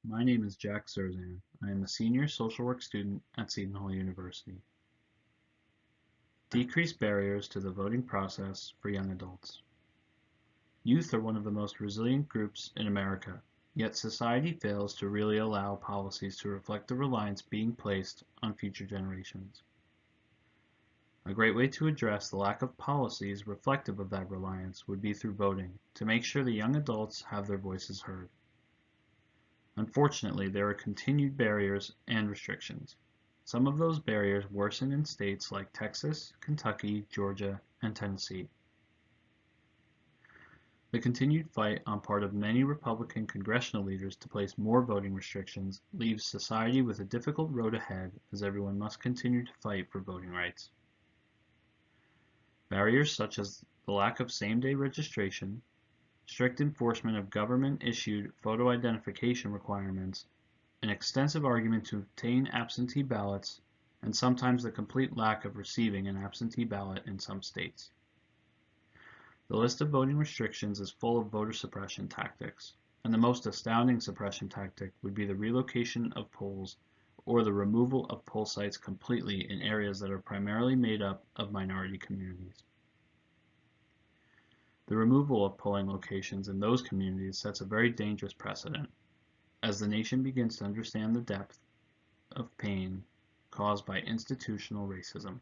My name is Jack Serzan. I am a senior social work student at Seton Hall University. Decrease barriers to the voting process for young adults. Youth are one of the most resilient groups in America, yet society fails to really allow policies to reflect the reliance being placed on future generations. A great way to address the lack of policies reflective of that reliance would be through voting, to make sure the young adults have their voices heard. Unfortunately, there are continued barriers and restrictions. Some of those barriers worsen in states like Texas, Kentucky, Georgia, and Tennessee. The continued fight on part of many Republican congressional leaders to place more voting restrictions leaves society with a difficult road ahead as everyone must continue to fight for voting rights. Barriers such as the lack of same-day registration, strict enforcement of government-issued photo identification requirements, an extensive argument to obtain absentee ballots, and sometimes the complete lack of receiving an absentee ballot in some states. The list of voting restrictions is full of voter suppression tactics, and the most astounding suppression tactic would be the relocation of polls or the removal of poll sites completely in areas that are primarily made up of minority communities. The removal of polling locations in those communities sets a very dangerous precedent, as the nation begins to understand the depth of pain caused by institutional racism.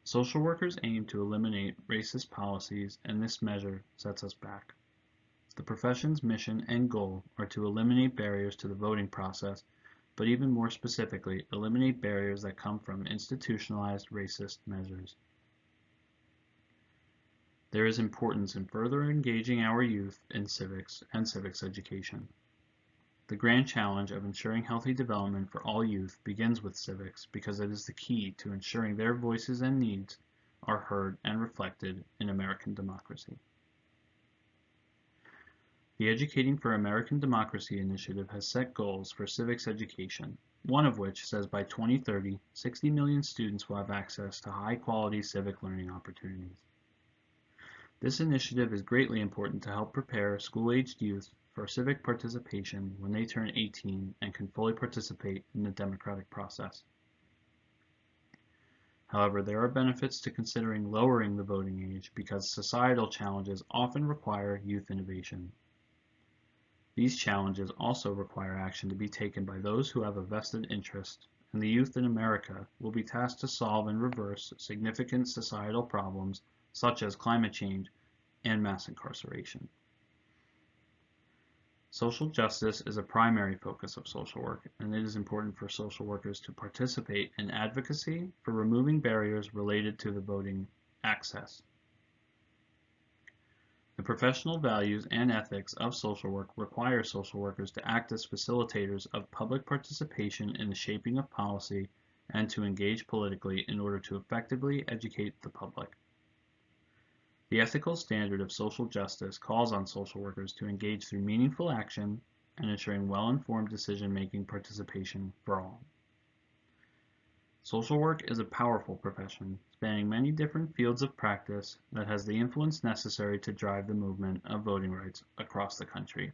Social workers aim to eliminate racist policies, and this measure sets us back. The profession's mission and goal are to eliminate barriers to the voting process, but even more specifically, eliminate barriers that come from institutionalized racist measures. There is importance in further engaging our youth in civics and civics education. The grand challenge of ensuring healthy development for all youth begins with civics because it is the key to ensuring their voices and needs are heard and reflected in American democracy. The Educating for American Democracy initiative has set goals for civics education, one of which says by 2030, 60 million students will have access to high-quality civic learning opportunities. This initiative is greatly important to help prepare school-aged youth for civic participation when they turn 18 and can fully participate in the democratic process. However, there are benefits to considering lowering the voting age because societal challenges often require youth innovation. These challenges also require action to be taken by those who have a vested interest, and the youth in America will be tasked to solve and reverse significant societal problems such as climate change and mass incarceration. Social justice is a primary focus of social work, and it is important for social workers to participate in advocacy for removing barriers related to the voting access. The professional values and ethics of social work require social workers to act as facilitators of public participation in the shaping of policy and to engage politically in order to effectively educate the public. The ethical standard of social justice calls on social workers to engage through meaningful action and ensuring well-informed decision-making participation for all. Social work is a powerful profession, spanning many different fields of practice that has the influence necessary to drive the movement of voting rights across the country.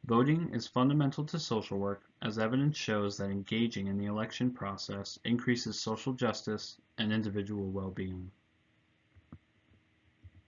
Voting is fundamental to social work, as evidence shows that engaging in the election process increases social justice and individual well-being.